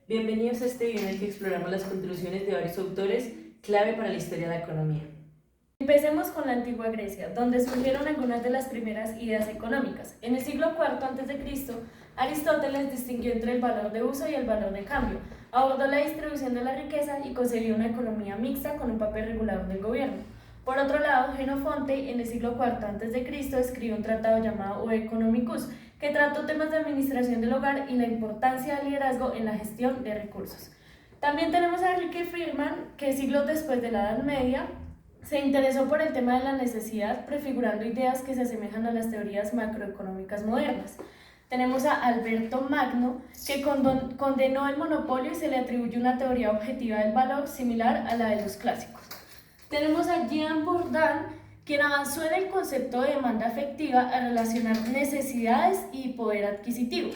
Bienvenidos a este video en el que exploramos las contribuciones de varios autores clave para la historia de la economía. Empecemos con la antigua Grecia, donde surgieron algunas de las primeras ideas económicas. En el siglo IV a.C., Aristóteles distinguió entre el valor de uso y el valor de cambio, abordó la distribución de la riqueza y concibió una economía mixta con un papel regulador del gobierno. Por otro lado, Jenofonte, en el siglo IV a.C., escribió un tratado llamado O Economicus, que trató temas de administración del hogar y la importancia del liderazgo en la gestión de recursos. También tenemos a Enrique Friedman, que siglos después de la Edad Media se interesó por el tema de la necesidad, prefigurando ideas que se asemejan a las teorías macroeconómicas modernas. Tenemos a Alberto Magno, que condenó el monopolio y se le atribuye una teoría objetiva del valor similar a la de los clásicos. Tenemos a Jean Bourdain, quien avanzó en el concepto de demanda efectiva a relacionar necesidades y poder adquisitivo.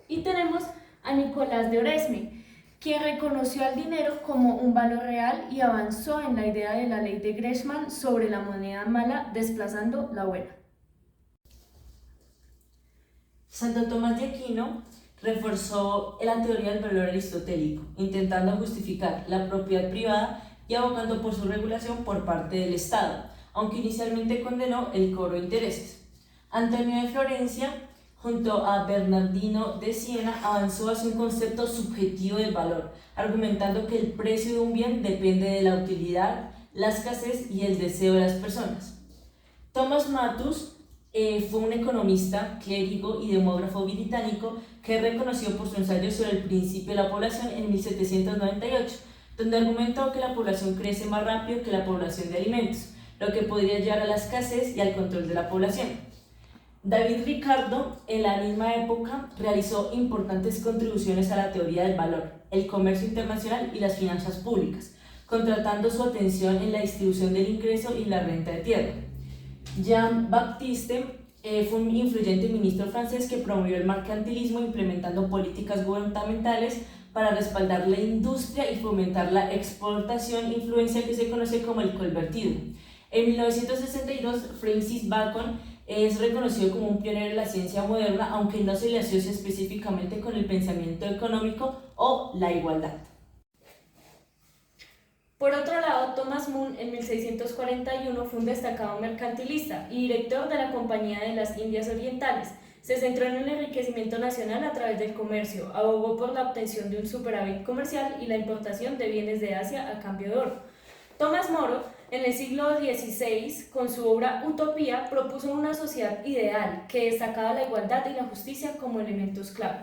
Y tenemos a Nicolás de Oresme, quien reconoció al dinero como un valor real y avanzó en la idea de la ley de Gresham sobre la moneda mala desplazando la buena. Santo Tomás de Aquino reforzó la teoría del valor aristotélico, intentando justificar la propiedad privada y abogando por su regulación por parte del Estado, aunque inicialmente condenó el cobro de intereses. Antonio de Florencia, junto a Bernardino de Siena, avanzó hacia un concepto subjetivo del valor, argumentando que el precio de un bien depende de la utilidad, la escasez y el deseo de las personas. Thomas Malthus fue un economista, clérigo y demógrafo británico que reconoció por su ensayo sobre el principio de la población en 1798, donde argumentó que la población crece más rápido que la población de alimentos, lo que podría llevar a la escasez y al control de la población. David Ricardo, en la misma época, realizó importantes contribuciones a la teoría del valor, el comercio internacional y las finanzas públicas, contratando su atención en la distribución del ingreso y la renta de tierra. Jean-Baptiste fue un influyente ministro francés que promovió el mercantilismo implementando políticas gubernamentales para respaldar la industria y fomentar la exportación, influencia que se conoce como el convertido. En 1962, Francis Bacon es reconocido como un pionero de la ciencia moderna, aunque no se le asocia específicamente con el pensamiento económico o la igualdad. Por otro lado, Thomas Moon en 1641 fue un destacado mercantilista y director de la Compañía de las Indias Orientales. Se centró en el enriquecimiento nacional a través del comercio, abogó por la obtención de un superávit comercial y la importación de bienes de Asia a cambio de oro. Tomás Moro, en el siglo XVI, con su obra Utopía, propuso una sociedad ideal que destacaba la igualdad y la justicia como elementos clave.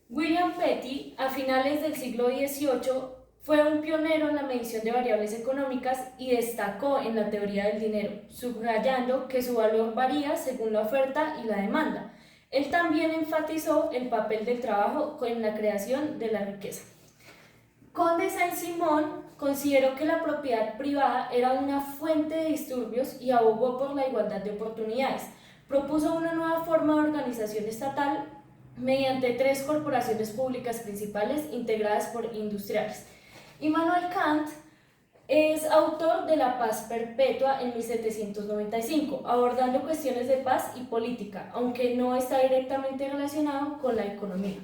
William Petty, a finales del siglo XVIII, fue un pionero en la medición de variables económicas y destacó en la teoría del dinero, subrayando que su valor varía según la oferta y la demanda. Él también enfatizó el papel del trabajo en la creación de la riqueza. Conde Saint-Simon consideró que la propiedad privada era una fuente de disturbios y abogó por la igualdad de oportunidades. Propuso una nueva forma de organización estatal mediante 3 corporaciones públicas principales integradas por industriales. Immanuel Kant es autor de La paz perpetua en 1795, abordando cuestiones de paz y política, aunque no está directamente relacionado con la economía.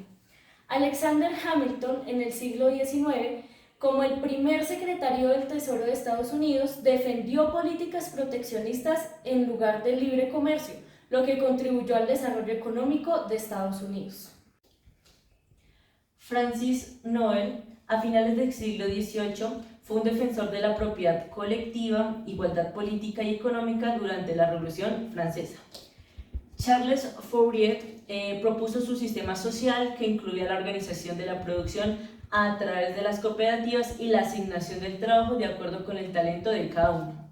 Alexander Hamilton, en el siglo XIX, como el primer secretario del Tesoro de Estados Unidos, defendió políticas proteccionistas en lugar del libre comercio, lo que contribuyó al desarrollo económico de Estados Unidos. Francis Noel, a finales del siglo XVIII, fue un defensor de la propiedad colectiva, igualdad política y económica durante la Revolución Francesa. Charles Fourier propuso su sistema social que incluía la organización de la producción a través de las cooperativas y la asignación del trabajo de acuerdo con el talento de cada uno.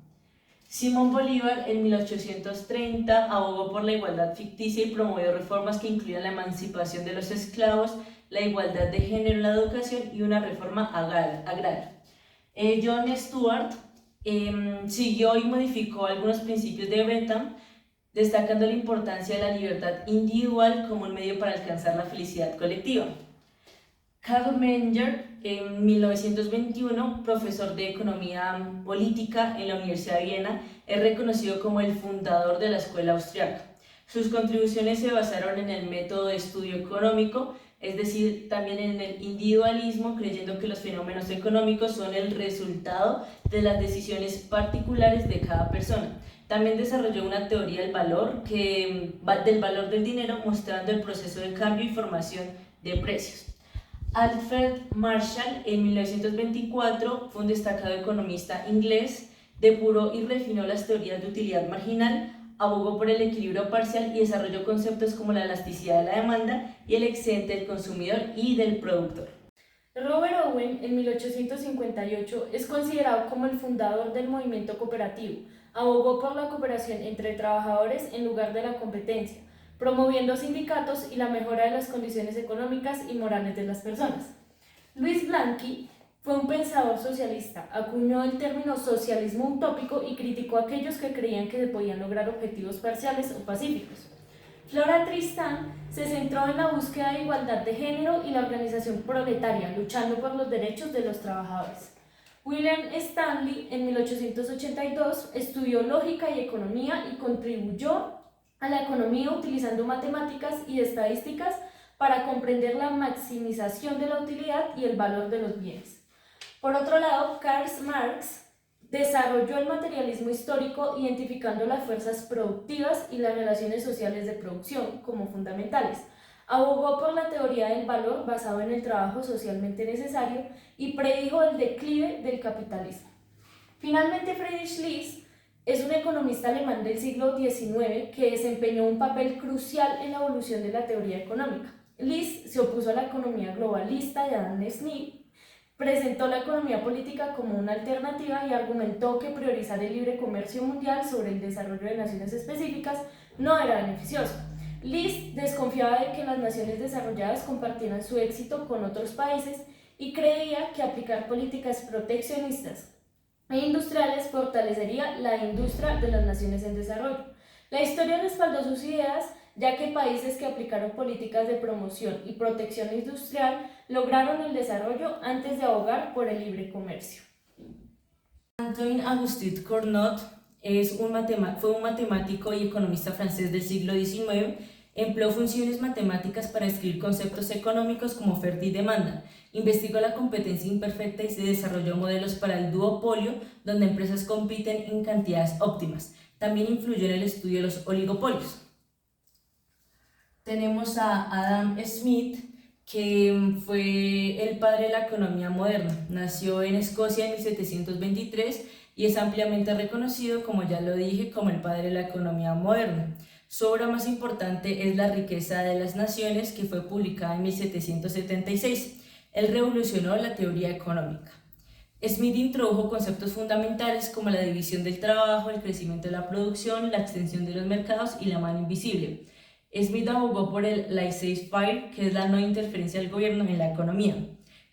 Simón Bolívar en 1830 abogó por la igualdad ficticia y promovió reformas que incluían la emancipación de los esclavos, la igualdad de género en la educación y una reforma agraria. John Stuart siguió y modificó algunos principios de Bentham, destacando la importancia de la libertad individual como un medio para alcanzar la felicidad colectiva. Karl Menger, en 1921, profesor de Economía Política en la Universidad de Viena, es reconocido como el fundador de la escuela austriaca. Sus contribuciones se basaron en el método de estudio económico, es decir, también en el individualismo, creyendo que los fenómenos económicos son el resultado de las decisiones particulares de cada persona. También desarrolló una teoría del valor del dinero, mostrando el proceso de cambio y formación de precios. Alfred Marshall, en 1924, fue un destacado economista inglés, depuró y refinó las teorías de utilidad marginal, abogó por el equilibrio parcial y desarrolló conceptos como la elasticidad de la demanda y el excedente del consumidor y del productor. Robert Owen, en 1858, es considerado como el fundador del movimiento cooperativo. Abogó por la cooperación entre trabajadores en lugar de la competencia, promoviendo sindicatos y la mejora de las condiciones económicas y morales de las personas. Louis Blanqui fue un pensador socialista, acuñó el término socialismo utópico y criticó a aquellos que creían que se podían lograr objetivos parciales o pacíficos. Flora Tristan se centró en la búsqueda de igualdad de género y la organización proletaria, luchando por los derechos de los trabajadores. William Stanley, en 1882, estudió lógica y economía y contribuyó a la economía utilizando matemáticas y estadísticas para comprender la maximización de la utilidad y el valor de los bienes. Por otro lado, Karl Marx desarrolló el materialismo histórico identificando las fuerzas productivas y las relaciones sociales de producción como fundamentales. Abogó por la teoría del valor basado en el trabajo socialmente necesario y predijo el declive del capitalismo. Finalmente, Friedrich List es un economista alemán del siglo XIX que desempeñó un papel crucial en la evolución de la teoría económica. List se opuso a la economía globalista de Adam Smith, presentó la economía política como una alternativa y argumentó que priorizar el libre comercio mundial sobre el desarrollo de naciones específicas no era beneficioso. List desconfiaba de que las naciones desarrolladas compartieran su éxito con otros países y creía que aplicar políticas proteccionistas e industriales fortalecería la industria de las naciones en desarrollo. La historia respaldó sus ideas, ya que países que aplicaron políticas de promoción y protección industrial lograron el desarrollo antes de abogar por el libre comercio. Antoine-Auguste Cournot fue un matemático y economista francés del siglo XIX. Empleó funciones matemáticas para describir conceptos económicos como oferta y demanda. Investigó la competencia imperfecta y se desarrolló modelos para el duopolio, donde empresas compiten en cantidades óptimas. También influyó en el estudio de los oligopolios. Tenemos a Adam Smith, que fue el padre de la economía moderna. Nació en Escocia en 1723 y es ampliamente reconocido, como ya lo dije, como el padre de la economía moderna. Su obra más importante es La riqueza de las naciones, que fue publicada en 1776. Él revolucionó la teoría económica. Smith introdujo conceptos fundamentales como la división del trabajo, el crecimiento de la producción, la extensión de los mercados y la mano invisible. Smith abogó por el laissez-faire, que es la no interferencia del gobierno en la economía.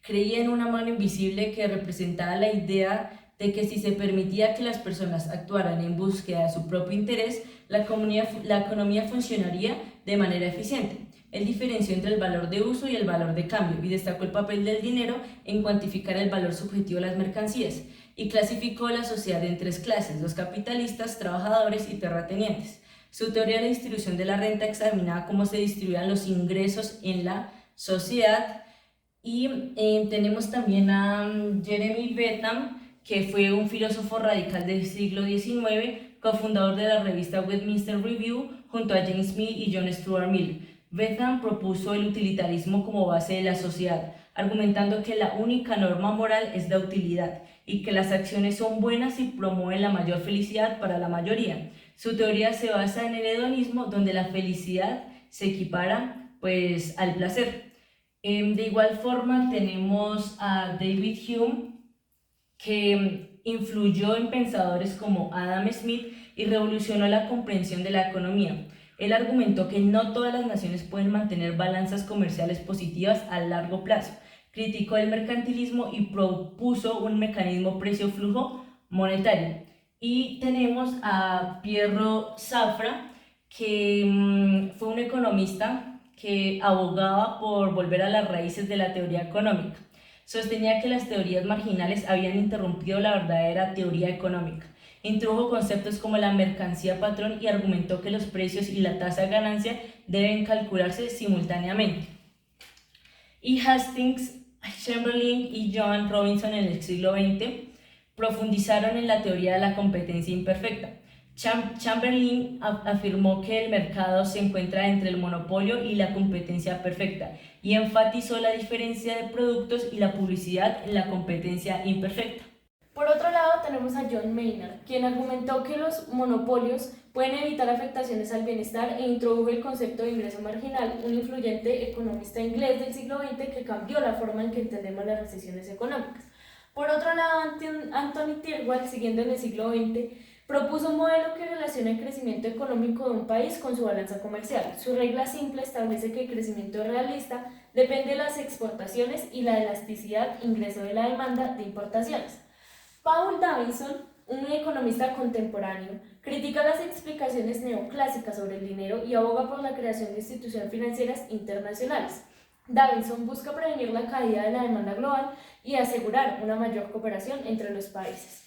Creía en una mano invisible que representaba la idea de que si se permitía que las personas actuaran en búsqueda de su propio interés, la economía funcionaría de manera eficiente. Él diferenció entre el valor de uso y el valor de cambio y destacó el papel del dinero en cuantificar el valor subjetivo de las mercancías y clasificó la sociedad en tres clases: los capitalistas, trabajadores y terratenientes. Su teoría de la distribución de la renta examinaba cómo se distribuían los ingresos en la sociedad. Y tenemos también a Jeremy Bentham, que fue un filósofo radical del siglo XIX, cofundador de la revista Westminster Review, junto a James Smith y John Stuart Mill. Bentham propuso el utilitarismo como base de la sociedad, argumentando que la única norma moral es la utilidad y que las acciones son buenas y promueven la mayor felicidad para la mayoría. Su teoría se basa en el hedonismo, donde la felicidad se equipara al placer. De igual forma tenemos a David Hume, que influyó en pensadores como Adam Smith y revolucionó la comprensión de la economía. Él argumentó que no todas las naciones pueden mantener balanzas comerciales positivas a largo plazo. Criticó el mercantilismo y propuso un mecanismo precio-flujo monetario. Y tenemos a Pierro Safra, que fue un economista que abogaba por volver a las raíces de la teoría económica. Sostenía que las teorías marginales habían interrumpido la verdadera teoría económica. Introdujo conceptos como la mercancía patrón y argumentó que los precios y la tasa de ganancia deben calcularse simultáneamente. Y Hastings, Chamberlain y John Robinson en el siglo XX profundizaron en la teoría de la competencia imperfecta. Chamberlain afirmó que el mercado se encuentra entre el monopolio y la competencia perfecta y enfatizó la diferencia de productos y la publicidad en la competencia imperfecta. Por otro lado, tenemos a John Maynard, quien argumentó que los monopolios pueden evitar afectaciones al bienestar e introdujo el concepto de ingreso marginal, un influyente economista inglés del siglo XX que cambió la forma en que entendemos las recesiones económicas. Por otro lado, Anthony Tyrwell, siguiendo en el siglo XX, propuso un modelo que relaciona el crecimiento económico de un país con su balanza comercial. Su regla simple establece que el crecimiento realista depende de las exportaciones y la elasticidad ingreso de la demanda de importaciones. Paul Davidson, un economista contemporáneo, critica las explicaciones neoclásicas sobre el dinero y aboga por la creación de instituciones financieras internacionales. Davidson busca prevenir la caída de la demanda global y asegurar una mayor cooperación entre los países.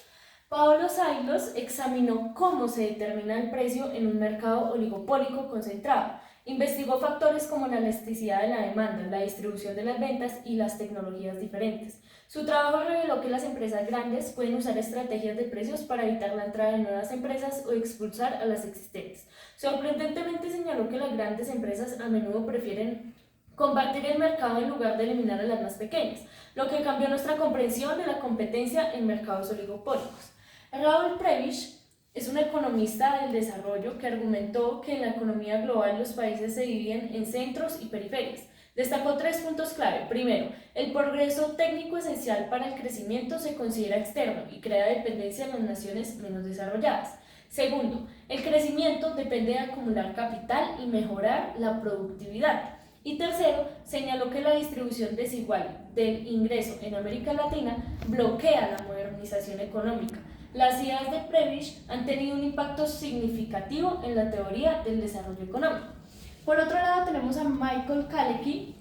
Paolo Sailos examinó cómo se determina el precio en un mercado oligopólico concentrado. Investigó factores como la elasticidad de la demanda, la distribución de las ventas y las tecnologías diferentes. Su trabajo reveló que las empresas grandes pueden usar estrategias de precios para evitar la entrada de nuevas empresas o expulsar a las existentes. Sorprendentemente señaló que las grandes empresas a menudo prefieren combatir el mercado en lugar de eliminar a las más pequeñas, lo que cambió nuestra comprensión de la competencia en mercados oligopólicos. Raoul Prebisch es un economista del desarrollo que argumentó que en la economía global los países se dividen en centros y periferias. Destacó 3 puntos clave. Primero, el progreso técnico esencial para el crecimiento se considera externo y crea dependencia en las naciones menos desarrolladas. Segundo, el crecimiento depende de acumular capital y mejorar la productividad. Y tercero, señaló que la distribución desigual del ingreso en América Latina bloquea la modernización económica. Las ideas de Prebisch han tenido un impacto significativo en la teoría del desarrollo económico. Por otro lado, tenemos a Michael Kalecki,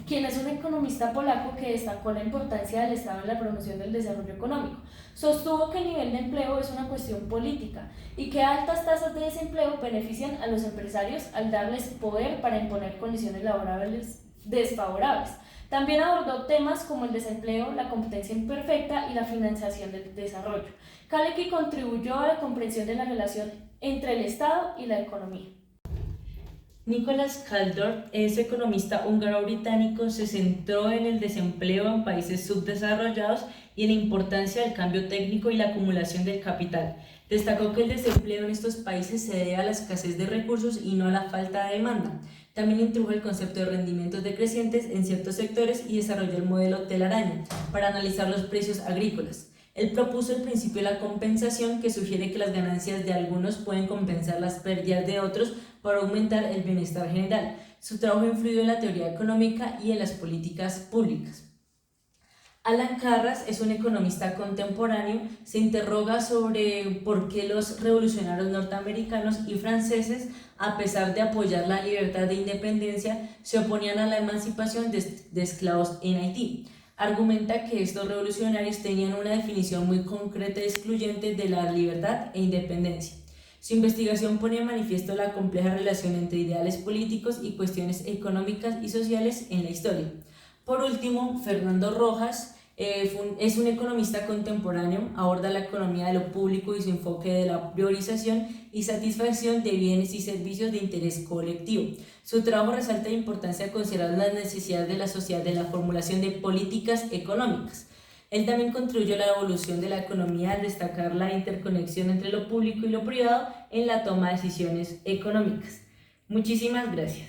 quien es un economista polaco que destacó la importancia del Estado en la promoción del desarrollo económico. Sostuvo que el nivel de empleo es una cuestión política y que altas tasas de desempleo benefician a los empresarios al darles poder para imponer condiciones laborales desfavorables. También abordó temas como el desempleo, la competencia imperfecta y la financiación del desarrollo. Kalecki contribuyó a la comprensión de la relación entre el Estado y la economía. Nicholas Kaldor, ese economista húngaro-británico, se centró en el desempleo en países subdesarrollados y en la importancia del cambio técnico y la acumulación del capital. Destacó que el desempleo en estos países se debe a la escasez de recursos y no a la falta de demanda. También introdujo el concepto de rendimientos decrecientes en ciertos sectores y desarrolló el modelo telaraña para analizar los precios agrícolas. Él propuso el principio de la compensación, que sugiere que las ganancias de algunos pueden compensar las pérdidas de otros para aumentar el bienestar general. Su trabajo influyó en la teoría económica y en las políticas públicas. Alan Carras es un economista contemporáneo. Se interroga sobre por qué los revolucionarios norteamericanos y franceses, a pesar de apoyar la libertad de independencia, se oponían a la emancipación de esclavos en Haití. Argumenta que estos revolucionarios tenían una definición muy concreta y excluyente de la libertad e independencia. Su investigación pone de manifiesto la compleja relación entre ideales políticos y cuestiones económicas y sociales en la historia. Por último, Fernando Rojas es un economista contemporáneo. Aborda la economía de lo público y su enfoque de la priorización y satisfacción de bienes y servicios de interés colectivo. Su trabajo resalta la importancia de considerar las necesidades de la sociedad en la formulación de políticas económicas. Él también contribuyó a la evolución de la economía al destacar la interconexión entre lo público y lo privado en la toma de decisiones económicas. Muchísimas gracias.